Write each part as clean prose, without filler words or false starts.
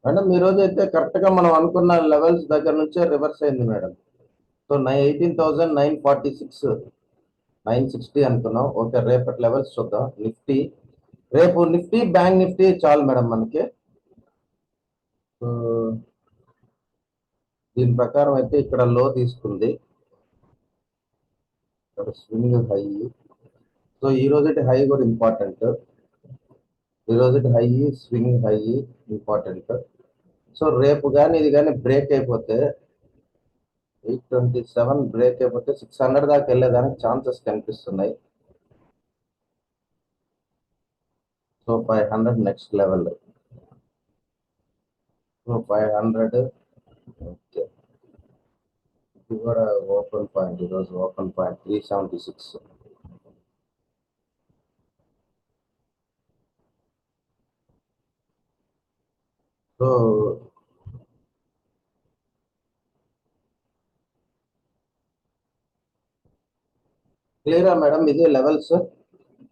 Madam ఈ రోజు అయితే కరెక్ట్ గా మనం అనుకున్న లెవెల్స్ దగ్గర నుంచే రివర్స్ అయింది మేడం. సో 18,946 960 అనుకున్నాం. ఓకే, రేపటి లెవెల్స్ చూద్దాం. నిఫ్టీ రేపు నిఫ్టీ బ్యాంక్ నిఫ్టీ చాలు మేడం మనకి. సో దీని ప్రకారం అయితే ఇక్కడ లో తీసుకుంది, ఇక్కడ స్వింగ్ హై. సో ఈ రోజు హై కూడా ఇంపార్టెంట్. ఈ రోజు high swing high important. So రేపు కానీ ఇది కానీ బ్రేక్ అయిపోతే 827 బ్రేక్ అయిపోతే 600 దాకా వెళ్ళేదానికి ఛాన్సెస్ కనిపిస్తున్నాయి. So 500 next level. So 500. Okay, ఇది కూడా ఓపెన్ పాయింట్. ఈరోజు ఓపెన్ పాయింట్ 376. సో క్లియరా మేడం? ఇది లెవెల్స్.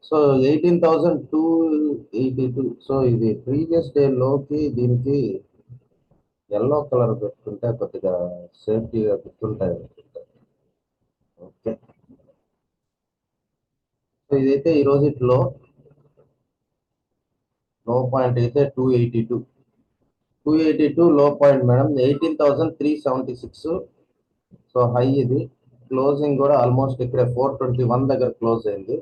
సో 18,282. సో ఇది ప్రీవియస్ డే లోకి దీనికి ఎల్లో కలర్ పెట్టుకుంటే కొద్దిగా సేఫ్టీగా గుర్తుంటాయి. ఓకే, సో ఇదైతే ఈ రోజు లో పాయింట్ అయితే 282 లో పాయింట్ మేడం. 18,376. సో హై ఇది. క్లోజింగ్ కూడా ఆల్మోస్ట్ ఇక్కడ 421 దగ్గర క్లోజ్ అయింది.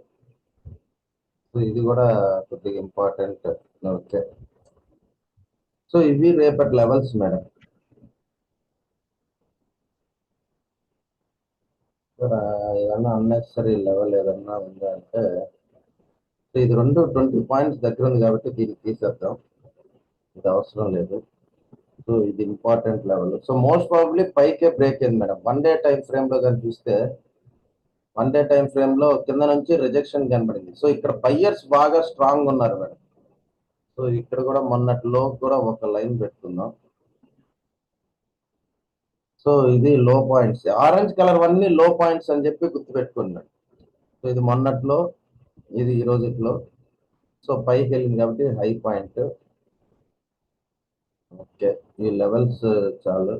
సో ఇది కూడా కొద్దిగా ఇంపార్టెంట్. ఓకే, సో ఇవి రేపటి లెవెల్స్ మేడం. ఏదన్నా అన్నెసరీ లెవెల్ ఏదన్నా ఉందా అంటే ఇది 20 పాయింట్స్ దగ్గర ఉంది కాబట్టి దీన్ని తీసేద్దాం, ఇది అవసరం లేదు. సో ఇది important level. So most probably పైకే బ్రేక్ అయింది madam. One day time frame లో కానీ చూస్తే వన్ డే టైం ఫ్రేమ్ లో కింద నుంచి రిజెక్షన్ కనబడింది. సో ఇక్కడ బయ్యర్స్ బాగా స్ట్రాంగ్ ఉన్నారు మేడం. సో ఇక్కడ కూడా మొన్నట్లో కూడా ఒక లైన్ పెట్టుకుందాం. సో ఇది లో పాయింట్స్, ఆరెంజ్ కలర్ అన్ని లో పాయింట్స్ అని చెప్పి గుర్తుపెట్టుకున్నాడు. సో ఇది మొన్నట్లో, ఇది ఈ రోజుట్లో. సో పైకి వెళ్ళింది కాబట్టి హై పాయింట్. ఓకే, ఈ లెవెల్స్ చాలు.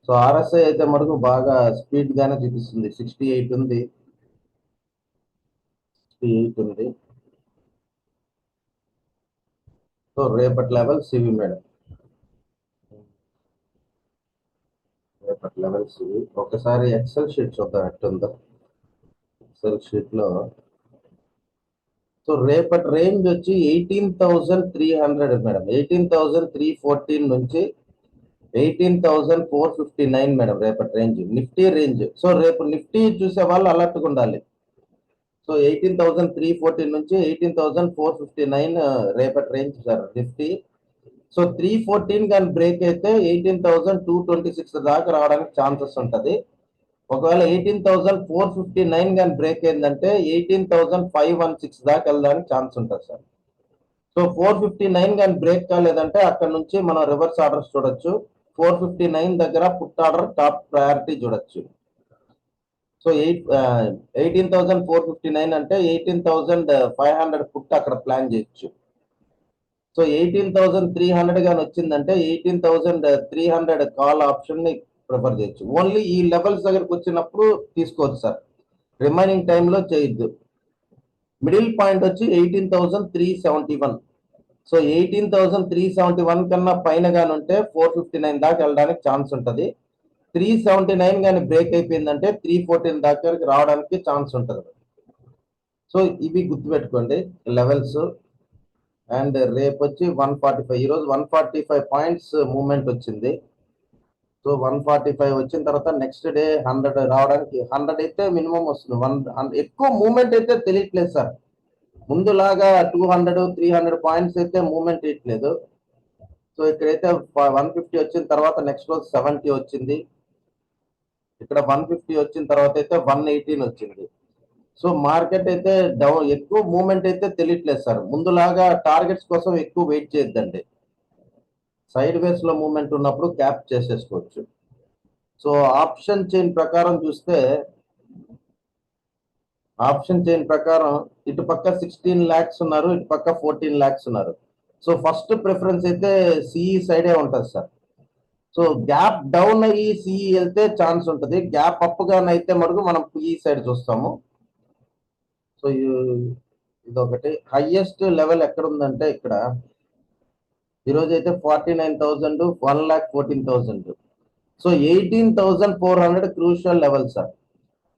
సో ఆర్ఎస్ఐ అయితే మటుకు బాగా స్పీడ్ గానే చూపిస్తుంది. 68 ఉంది, 68 ఉంది. సో రేపటి లెవెల్స్ ఇవి మేడం. రేపటి లెవెల్స్ ఇవి. ఒకసారి ఎక్సెల్ షీట్ చూద్దాం ఎట్టుందో. ఎక్సెల్ షీట్ లో సో రేపటి రేంజ్ వచ్చి 18,300 మేడం. 18,314 నుంచి 18,459 మేడం రేపటి రేంజ్, నిఫ్టీ రేంజ్. సో రేపు నిఫ్టీ చూసే వాళ్ళు అలర్ట్గా ఉండాలి. సో 18,314 నుంచి 18,459 రేపటి రేంజ్ సార్ నిఫ్టీ. సో 314 కానీ బ్రేక్ అయితే 18,226 దాకా రావడానికి ఛాన్సెస్ ఉంటుంది. ఒకవేళ 18,459 కానీ బ్రేక్ అయిందంటే 18,516 దాకా వెళ్ళడానికి ఛాన్స్ ఉంటుంది సార్. సో 459 కానీ బ్రేక్ కాలేదంటే అక్కడ నుంచి మనం రివర్స్ ఆర్డర్స్ చూడొచ్చు. 459 దగ్గర పుట్ ఆర్డర్ టాప్ ప్రయారిటీ చూడొచ్చు. సో 18,459 అంటే 18,500 పుట్ అక్కడ ప్లాన్ చేయొచ్చు. సో 18,300 కానీ వచ్చిందంటే 18,300 కాల్ ఆప్షన్ ని ప్రిఫర్ చేయొచ్చు. ఓన్లీ ఈ లెవెల్స్ దగ్గరకు వచ్చినప్పుడు తీసుకోవచ్చు సార్, రిమైనింగ్ టైంలో చేయొద్దు. మిడిల్ పాయింట్ వచ్చి 18,371. సో 18,371 కన్నా పైన కానీ ఉంటే 459 దాకా వెళ్ళడానికి ఛాన్స్ ఉంటుంది. 379 కానీ బ్రేక్ అయిపోయిందంటే 314 దాకా రావడానికి ఛాన్స్ ఉంటుంది. సో ఇవి గుర్తుపెట్టుకోండి లెవెల్స్. అండ్ రేపు వచ్చి 145. ఈరోజు 145 పాయింట్స్ మూవ్మెంట్ వచ్చింది. సో 145 వచ్చిన తర్వాత నెక్స్ట్ డే 100 రావడానికి 100 అయితే మినిమం వస్తుంది. ఎక్కువ మూవ్మెంట్ అయితే తెలియట్లేదు సార్. ముందులాగా 200 300 పాయింట్స్ అయితే మూవ్మెంట్ ఇట్లేదు. సో ఇక్కడైతే 150 వచ్చిన తర్వాత నెక్స్ట్ రోజు 70 వచ్చింది. ఇక్కడ 150 వచ్చిన తర్వాత అయితే 118 వచ్చింది. సో మార్కెట్ అయితే డౌన్, ఎక్కువ మూవ్మెంట్ అయితే తెలియట్లేదు సార్. ముందులాగా టార్గెట్స్ కోసం ఎక్కువ వెయిట్ చేయొద్దండి. సైడ్ వేస్ లో మూవ్మెంట్ ఉన్నప్పుడు క్యాప్ చేసేసుకోవచ్చు. సో ఆప్షన్ చైన్ ప్రకారం చూస్తే, ఆప్షన్ చైన్ ప్రకారం ఇటు పక్క 16 lakhs ఉన్నారు, ఇటు పక్క 14 lakhs ఉన్నారు. సో ఫస్ట్ ప్రిఫరెన్స్ అయితే సిఈ సైడే ఉంటుంది సార్. సో గ్యాప్ డౌన్ అయ్యి సిఈ వెళ్తే ఛాన్స్ ఉంటుంది, గ్యాప్ అప్ గానైతే మటుకు మనం పిఈ సైడ్ చూస్తాము. సో ఇదొకటి. హైయెస్ట్ లెవెల్ ఎక్కడ ఉందంటే ఇక్కడ ఈరోజు అయితే 49,000, 1,14,000. So 18,400 crucial level sir.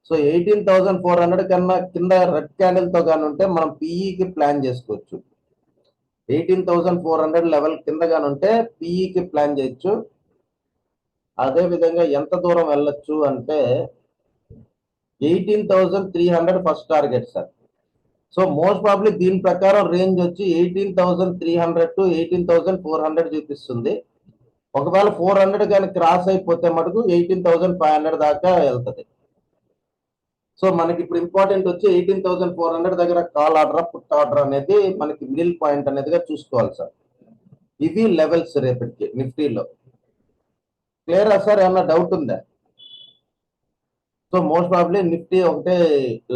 So 18,400 కన్నా కింద రెడ్ క్యాండిల్ తో కానీ ఉంటే మనం పిఈకి ప్లాన్ చేసుకోవచ్చు. 18,400 లెవెల్ కింద కానీ ఉంటే పిఈకి ప్లాన్ చేయొచ్చు. అదే విధంగా ఎంత దూరం వెళ్ళొచ్చు అంటే 18,300 first target sir. So most probably దీని ప్రకారం రేంజ్ వచ్చి 18,300 టు 18,400 చూపిస్తుంది. ఒకవేళ 400 కానీ క్రాస్ అయిపోతే మటుకు 18,500 దాకా వెళ్తుంది. సో మనకి ఇప్పుడు ఇంపార్టెంట్ వచ్చి 18,400 దగ్గర కాల్ ఆర్డర్, పుట్ ఆర్డర్ అనేది మనకి మిడిల్ పాయింట్ అనేదిగా చూసుకోవాలి సార్. ఇవి లెవెల్స్ రేపటికి నిఫ్టీలో. క్లియరా సార్? ఏమన్నా డౌట్ ఉందా? సో మోస్ట్ ప్రాబ్లీ నిఫ్టీ ఒకటే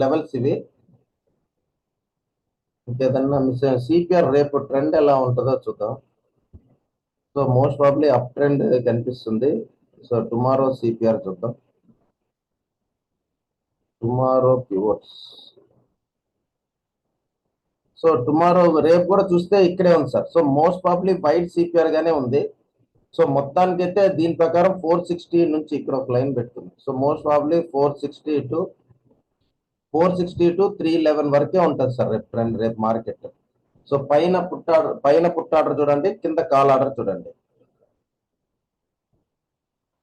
లెవెల్స్ ఇవి. ఇంకేదన్నా మిస్ సిపిఆర్ రేపు ట్రెండ్ ఎలా ఉంటుందో చూద్దాం. So most probably up trend కనిపిస్తుంది. సో టుమారో సిపిఆర్ చూద్దాం. Tomorrow pivots. సో టుమారో రేపు కూడా చూస్తే ఇక్కడే ఉంది sir. So most probably white CPR గానే ఉంది. సో మొత్తానికి అయితే దీని ప్రకారం 460 నుంచి ఇక్కడ ఒక లైన్ పెట్టుకుంది. సో మోస్ట్ ప్రాబ్లీ 460 టు 311 వరకే ఉంటుంది సార్ రేపు మార్కెట్. సో పైన పుట్ ఆర్డర్ చూడండి, కింద కాల్ ఆర్డర్ చూడండి.